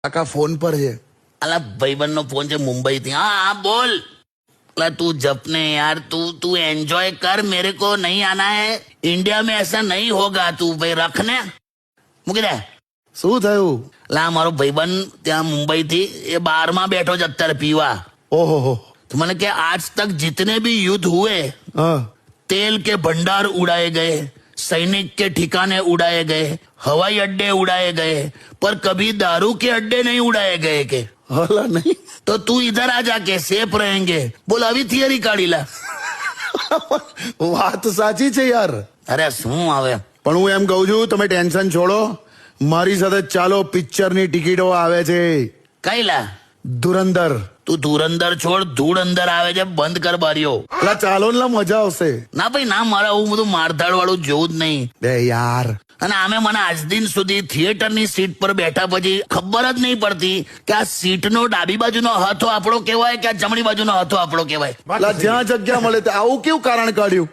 કાકા ફોન પર છે. अला भाईबंद नो फोन है मुंबई थी. हाँ हाँ बोल. अला तू जपने यार, तू एंजॉय कर. मेरे को नहीं आना है. इंडिया में ऐसा नहीं होगा. तू भाई रखने મૂકી દે. શું થયું? લા મારો ભાઈબંધ ત્યાં મુંબઈ થી એ બારમાં બેઠો છે અત્યારે પીવા. ઓહો. तो मैंने क्या आज तक जितने भी युद्ध हुए, हाँ. तेल के भंडार उड़ाए गए, सैनिक के ठिकाने उड़ाए गए, हवाई अड्डे उड़ाए गए, पर कभी दारू के अड्डे नहीं उड़ाए गए के. હલા નહીં. तो तू इधर आ जाके सेफ रहेंगे. बोल अभी थियरी काढ़ी ला. વાત સાચી છે યાર. અરે શું આવે. પણ હું એમ કઉ છું તમે ટેન્શન છોડો, મારી સાથે ચાલો, પિક્ચરની ટિકિટો આવે છે. કઈ લા. ધુરંધર. તું ધુરંધર છોડ, ધૂળ અંદર આવે છે, બંધ કર બારીઓ. પેલા ચાલો ને લા, મજા આવશે. ના ભાઈ ના, મારે આવું બધું મારધાડ વાળું જોવું જ નહીં. બે યાર. અને આમે મને આજ દિન સુધી થિયેટરની સીટ પર બેઠા પછી ખબર જ નહીં પડતી કે આ સીટનો ડાબી બાજુનો હાથો આપણો કહેવાય કે આ જમણી બાજુનો હાથો આપણો કહેવાય. પેલા જ્યાં જગ્યા મળે તે આવું કેવું કારણ કાઢ્યું?